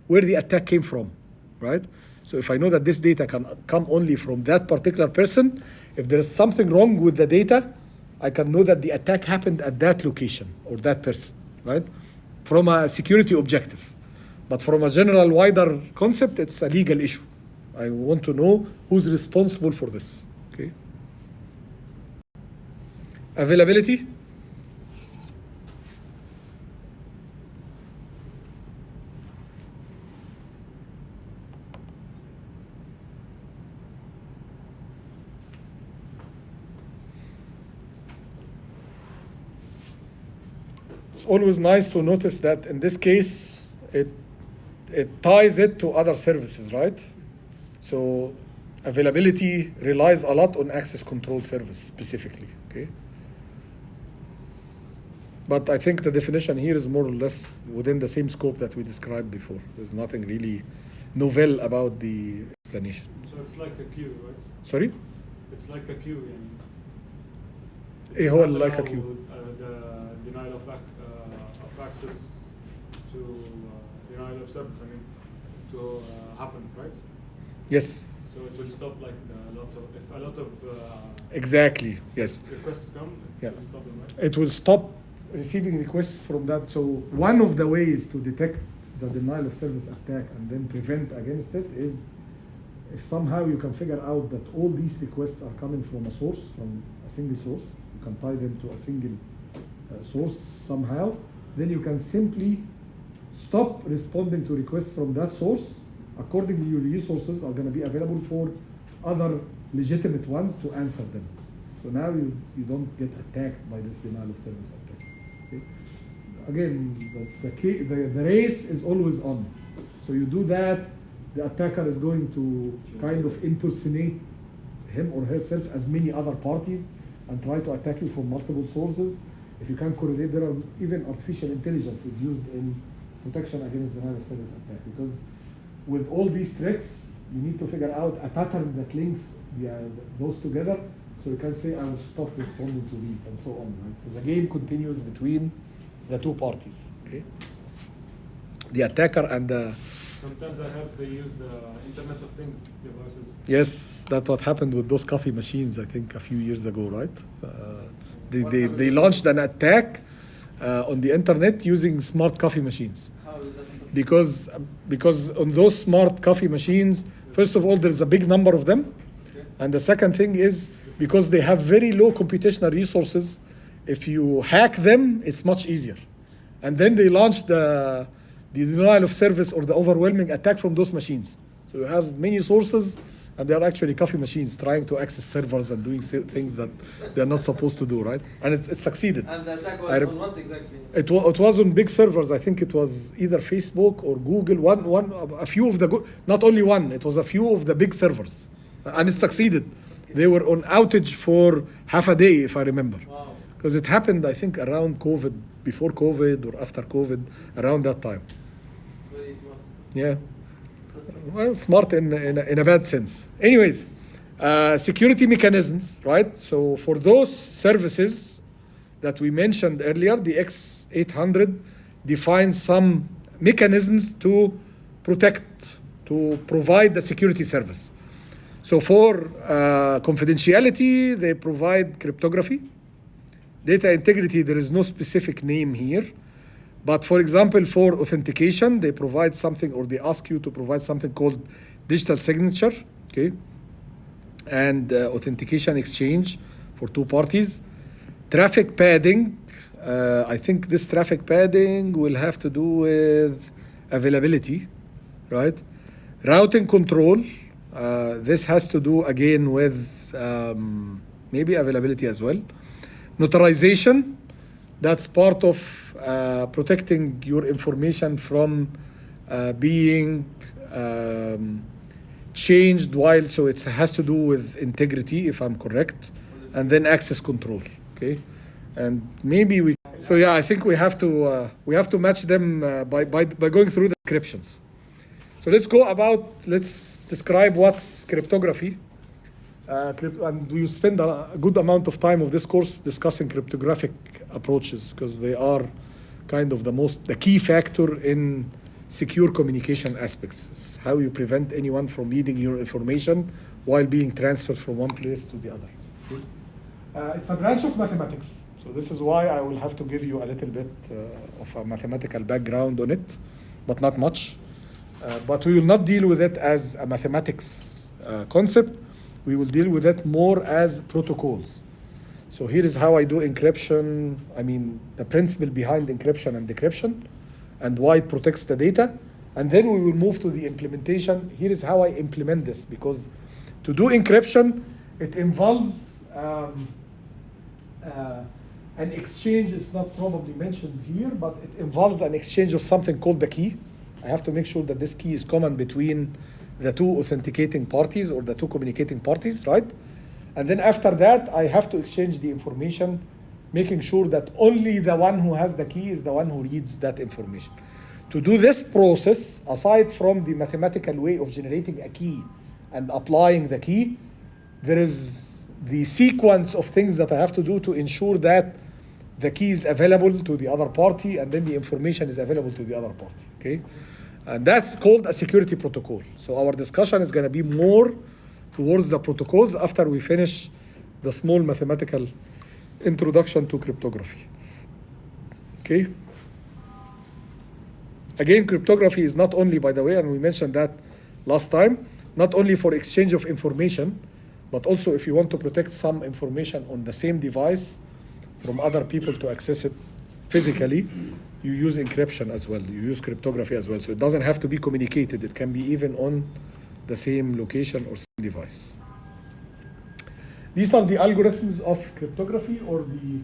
where the attack came from, right? So if I know that this data can come only from that particular person, if there is something wrong with the data, I can know that the attack happened at that location or that person, right? From a security objective. But from a general wider concept, it's a legal issue. I want to know who's responsible for this, okay? Availability. It's always nice to notice that in this case, it ties it to other services, right? So availability relies a lot on access control service specifically, okay? But I think the definition here is more or less within the same scope that we described before. There's nothing really novel about the explanation. So it's like a queue, right? Sorry? It's like a queue. إيه هو like a queue? The denial of access to denial of service. To happen, right? Yes. So it will stop like if a lot of Exactly. Yes. requests come, Yeah. it will stop them, right? It will stop receiving requests from that. So one of the ways to detect the denial of service attack and then prevent against it is if somehow you can figure out that all these requests are coming from a source, from a single source, you can tie them to a single source somehow, then you can simply stop responding to requests from that source. Accordingly, your resources are going to be available for other legitimate ones to answer them. So now you don't get attacked by this denial of service attack. Okay? Again, the race is always on. So you do that, the attacker is going to kind of impersonate him or herself as many other parties and try to attack you from multiple sources. If you can correlate, there are even artificial intelligence is used in protection against denial of service attack, because with all these tricks, you need to figure out a pattern that links those together, so you can say, I will stop responding to these, and so on, right? So the game continues between the two parties, okay? The attacker and the... Sometimes I heard they use the Internet of Things devices. Yes, that's what happened with those coffee machines, I think, a few years ago, right? They launched an attack on the internet using smart coffee machines. How is that? Because on those smart coffee machines, first of all, there's a big number of them. Okay. And the second thing is because they have very low computational resources, if you hack them, it's much easier. And then they launched the denial of service or the overwhelming attack from those machines. So you have many sources, and they are actually coffee machines trying to access servers and doing things that they're not supposed to do, right? And it succeeded. And the attack was on what exactly? It was on big servers. I think it was either Facebook or Google. A few of the not only one. It was a few of the big servers, and it succeeded. They were on outage for half a day, if I remember, Wow. because it happened, I think, around COVID, before COVID or after COVID, around that time. Very smart. Yeah. Well, smart in a bad sense. Anyways, security mechanisms, right? So for those services that we mentioned earlier, the X800 defines some mechanisms to protect, to provide the security service. So for confidentiality, they provide cryptography. Data integrity, there is no specific name here. But for example, for authentication, they provide something, or they ask you to provide something called digital signature, okay? And authentication exchange for two parties. Traffic padding, I think this traffic padding will have to do with availability, right? Routing control, this has to do again with maybe availability as well. Notarization, that's part of protecting your information from being changed while, so it has to do with integrity, if I'm correct, and then access control, okay? And maybe we, so yeah, I think we have to match them by going through the descriptions. So let's describe what's cryptography. And we spend a good amount of time of this course discussing cryptographic approaches because they are kind of the key factor in secure communication aspects. It's how you prevent anyone from reading your information while being transferred from one place to the other. It's a branch of mathematics. So this is why I will have to give you a little bit of a mathematical background on it, but not much. But we will not deal with it as a mathematics concept. We will deal with it more as protocols. So here is how I do encryption. I mean, the principle behind encryption and decryption and why it protects the data. And then we will move to the implementation. Here is how I implement this, because to do encryption, it involves an exchange. It's not probably mentioned here, but it involves an exchange of something called the key. I have to make sure that this key is common between the two authenticating parties or the two communicating parties, right? And then after that, I have to exchange the information, making sure that only the one who has the key is the one who reads that information. To do this process, aside from the mathematical way of generating a key and applying the key, there is the sequence of things that I have to do to ensure that the key is available to the other party and then the information is available to the other party, okay? And that's called a security protocol. So our discussion is going to be more towards the protocols after we finish the small mathematical introduction to cryptography. Okay? Again, cryptography is not only, by the way, and we mentioned that last time, not only for exchange of information, but also if you want to protect some information on the same device from other people to access it physically, you use encryption as well. You use cryptography as well. So it doesn't have to be communicated. It can be even on the same location or same device. These are the algorithms of cryptography, or the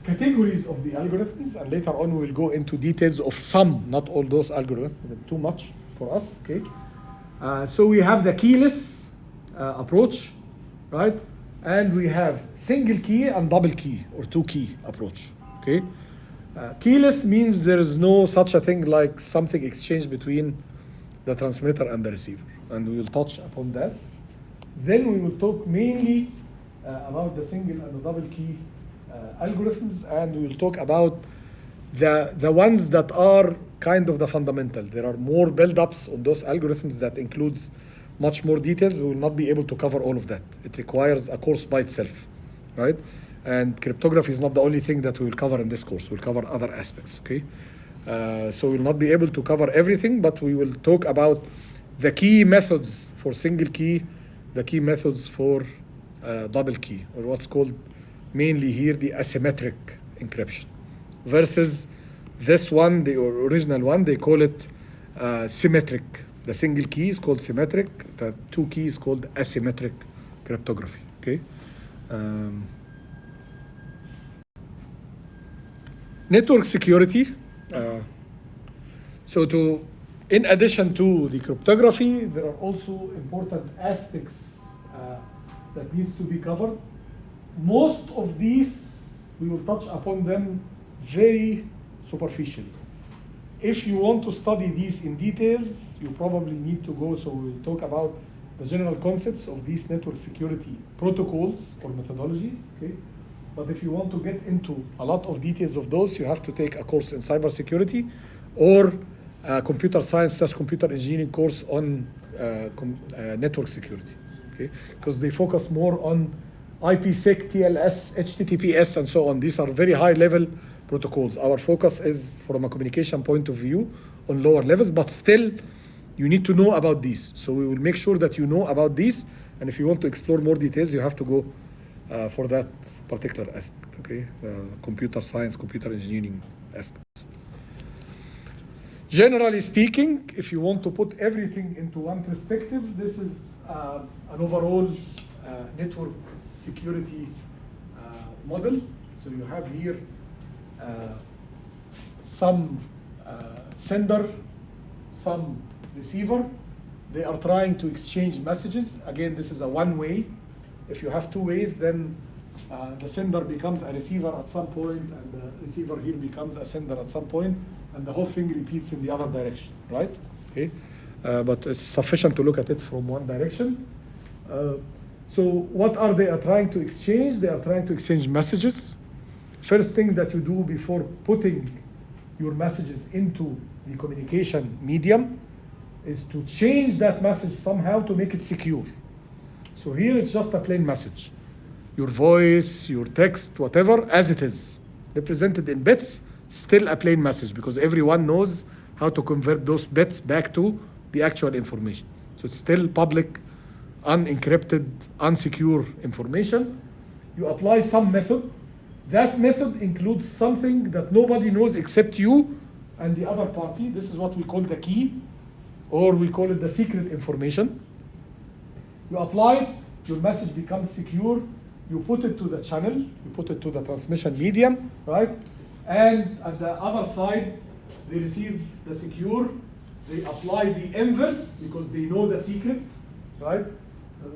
categories of the algorithms. And later on, we will go into details of some, not all those algorithms, too much for us, okay? So we have the keyless approach, right? And we have single key and double key, or two key approach, okay? Keyless means there is no such a thing like something exchanged between the transmitter and the receiver, and we will touch upon that. Then we will talk mainly about the single and the double key algorithms, and we will talk about the ones that are kind of the fundamental. There are more build-ups on those algorithms that includes much more details. We will not be able to cover all of that. It requires a course by itself, right? And cryptography is not the only thing that we will cover in this course. We'll cover other aspects, okay? So we'll not be able to cover everything, but we will talk about the key methods for single key, the key methods for double key, or what's called mainly here the asymmetric encryption, versus this one, the original one, they call it symmetric. The single key is called symmetric, the two keys called asymmetric cryptography, okay? Network security. So in addition to the cryptography, there are also important aspects that needs to be covered. Most of these, we will touch upon them very superficially. If you want to study these in details, you probably need to go, so we'll talk about the general concepts of these network security protocols or methodologies, okay? But if you want to get into a lot of details of those, you have to take a course in cybersecurity or a computer science / computer engineering course on network security, okay? Because they focus more on IPsec, TLS, HTTPS, and so on. These are very high-level protocols. Our focus is, from a communication point of view, on lower levels, but still, you need to know about these. So we will make sure that you know about these, and if you want to explore more details, you have to go for that particular aspect, okay? Computer science, computer engineering aspects. Generally speaking, if you want to put everything into one perspective, this is an overall network security model. So you have here some sender, some receiver. They are trying to exchange messages. Again, this is a one-way. If you have two ways, then the sender becomes a receiver at some point, and the receiver here becomes a sender at some point, and the whole thing repeats in the other direction, right? Okay, but it's sufficient to look at it from one direction. So what are they trying to exchange? They are trying to exchange messages. First thing that you do before putting your messages into the communication medium is to change that message somehow to make it secure. So here it's just a plain message. Your voice, your text, whatever, as it is, represented in bits, still a plain message, because everyone knows how to convert those bits back to the actual information. So it's still public, unencrypted, unsecure information. You apply some method. That method includes something that nobody knows except you and the other party. This is what we call the key, or we call it the secret information. You apply it, your message becomes secure, you put it to the channel, you put it to the transmission medium, right? And at the other side, they receive the secure, they apply the inverse because they know the secret, right?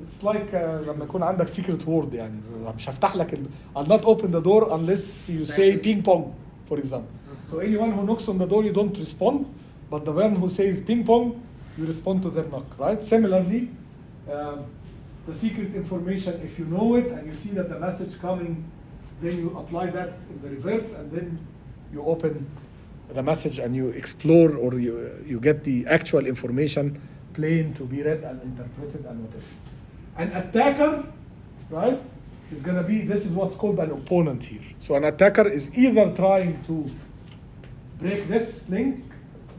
It's like لما يكون عندك secret word يعني مش هفتح لك I'll not open the door unless you say ping pong, for example. So anyone who knocks on the door, you don't respond, but the one who says ping pong, you respond to their knock, right? Similarly, the secret information, if you know it and you see that the message coming, then you apply that in the reverse, and then you open the message and you explore, or you get the actual information plain to be read and interpreted and whatever. An attacker, right, is going to be, this is what's called an opponent here. So an attacker is either trying to break this link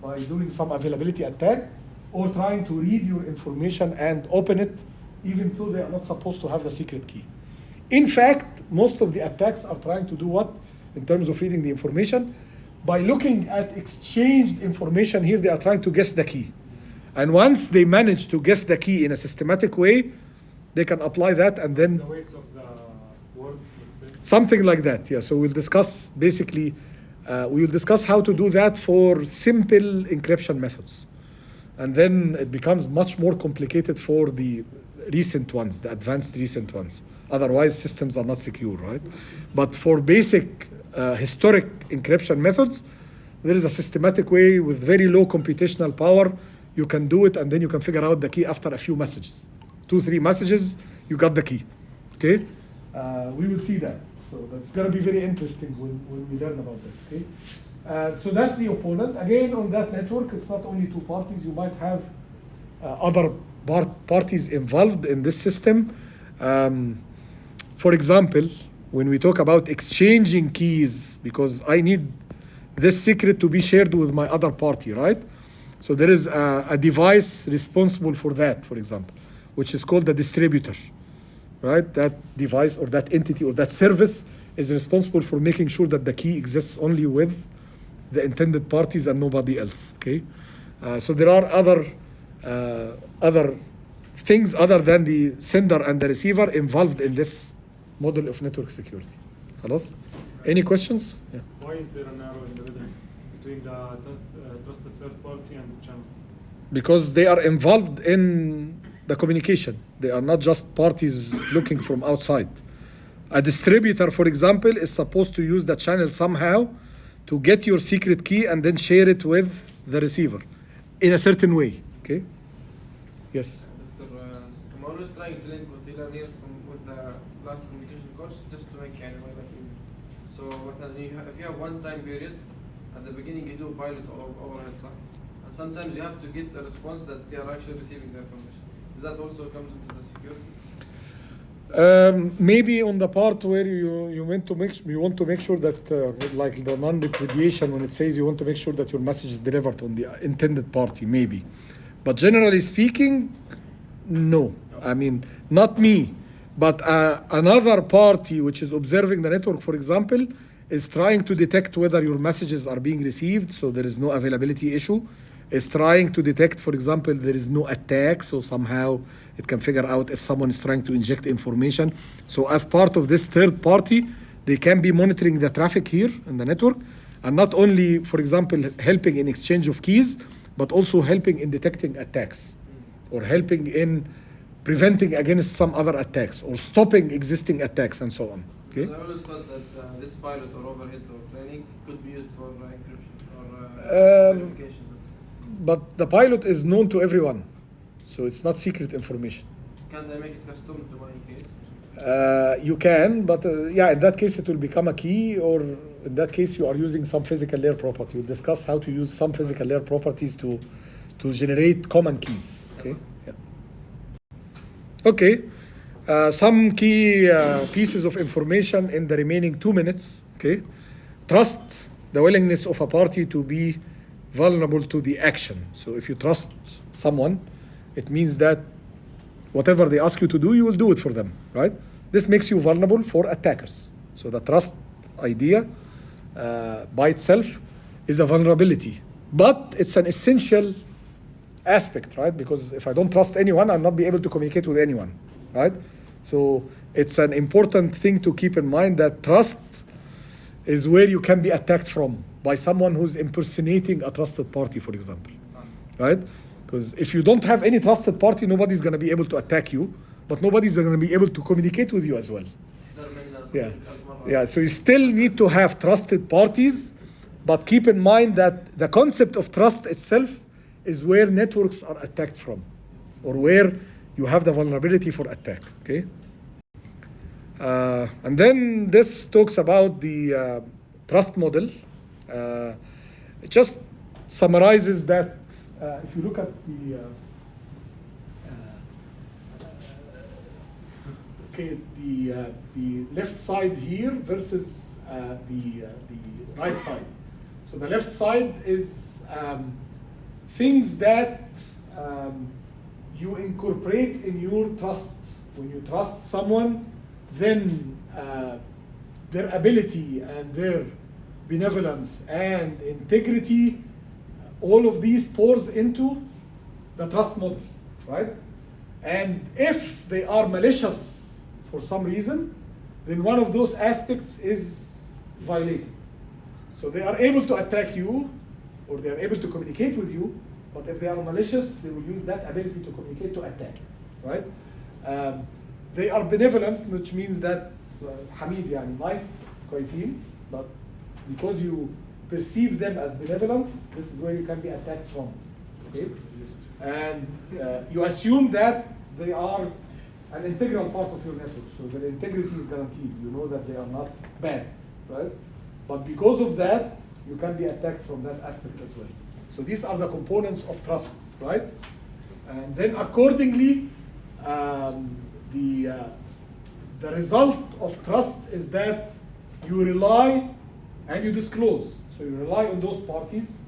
by doing some availability attack, or trying to read your information and open it, even though they are not supposed to have the secret key. In fact, most of the attacks are trying to do what, in terms of reading the information? By looking at exchanged information here, they are trying to guess the key. And once they manage to guess the key in a systematic way, they can apply that, and then The weights of the words, let's say. something like that, yeah. So we'll discuss basically, we will discuss how to do that for simple encryption methods. And then it becomes much more complicated for the recent ones, the advanced recent ones. Otherwise, systems are not secure, right? But for basic historic encryption methods, there is a systematic way with very low computational power. You can do it, and then you can figure out the key after a few messages. 2-3 messages, you got the key, okay? We will see that. So that's gonna be very interesting when we learn about that, okay? So that's the opponent. Again, on that network, it's not only two parties. You might have other parties involved in this system. For example, when we talk about exchanging keys, because I need this secret to be shared with my other party, right? So there is a device responsible for that, for example, which is called the distributor, right? That device or that entity or that service is responsible for making sure that the key exists only with the intended parties and nobody else, okay? So there are other things other than the sender and the receiver involved in this model of network security. خلاص? Any questions? Yeah. Why is there an arrow in the middle between the trusted third party and the channel? Because they are involved in the communication. They are not just parties looking from outside. A distributor, for example, is supposed to use the channel somehow to get your secret key and then share it with the receiver in a certain way, okay? Yes? Dr. I'm always trying to link what you learned here with the last communication course, just to make يعني ما يبقى. So if you have one time period, at the beginning you do pilot or overhead, صح? And sometimes you have to get a response that they are actually receiving the information. Is that also comes into the security? Maybe on the part where you want to make sure that like the non-repudiation, when it says you want to make sure that your message is delivered on the intended party, maybe. But generally speaking, no. I mean, not me, but another party which is observing the network, for example, is trying to detect whether your messages are being received, so there is no availability issue. Is trying to detect, for example, there is no attack, so somehow it can figure out if someone is trying to inject information. So as part of this third party, they can be monitoring the traffic here in the network, and not only, for example, helping in exchange of keys, but also helping in detecting attacks, or helping in preventing against some other attacks, or stopping existing attacks, and so on. Okay? I always thought that this pilot or overhead or training could be used for encryption or verification. But the pilot is known to everyone, so it's not secret information. Can't I make it custom to my case? You can, but yeah, in that case it will become a key, or in that case you are using some physical layer property. We'll discuss how to use some physical layer properties to generate common keys. Okay. Yeah. Okay. Some key pieces of information in the remaining 2 minutes. Okay. Trust, the willingness of a party to be vulnerable to the action. So if you trust someone, it means that whatever they ask you to do, you will do it for them, right? This makes you vulnerable for attackers. So the trust idea by itself is a vulnerability, but it's an essential aspect, right? Because if I don't trust anyone, I'll not be able to communicate with anyone, right? So it's an important thing to keep in mind that trust is where you can be attacked from by someone who's impersonating a trusted party, for example, right? Because if you don't have any trusted party, nobody's going to be able to attack you, but nobody's going to be able to communicate with you as well. Yeah, yeah. So you still need to have trusted parties, but keep in mind that the concept of trust itself is where networks are attacked from, or where you have the vulnerability for attack. Okay. And then this talks about the trust model. It just summarizes that if you look at the the left side here versus the right side. So the left side is things that you incorporate in your trust. When you trust someone, then their ability and their benevolence and integrity, all of these pours into the trust model, right? And if they are malicious for some reason, then one of those aspects is violated. So they are able to attack you, or they are able to communicate with you, but if they are malicious, they will use that ability to communicate to attack, right? They are benevolent, which means that Hamid, yani nice, كويسين, but because you perceive them as benevolence, this is where you can be attacked from. Okay? And you assume that they are an integral part of your network, so their integrity is guaranteed. You know that they are not bad, right? But because of that, you can be attacked from that aspect as well. So these are the components of trust, right? And then accordingly, the result of trust is that you rely and you disclose. So you rely on those parties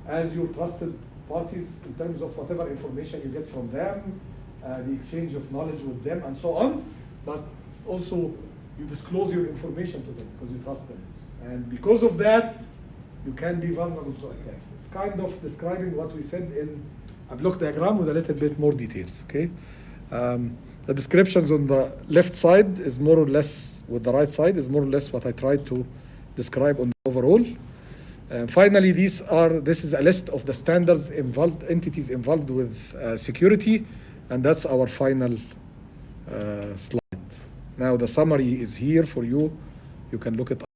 as your trusted parties in terms of whatever information you get from them, the exchange of knowledge with them, and so on. But also you disclose your information to them because you trust them. And because of that, you can be vulnerable to attacks. It's kind of describing what we said in a block diagram with a little bit more details, okay? The descriptions on the left side is more or less, with the right side, is more or less what I tried to describe on the overall. Finally, this is a list of the standards involved, entities involved with security, and that's our final slide. Now the summary is here for you. You can look it up.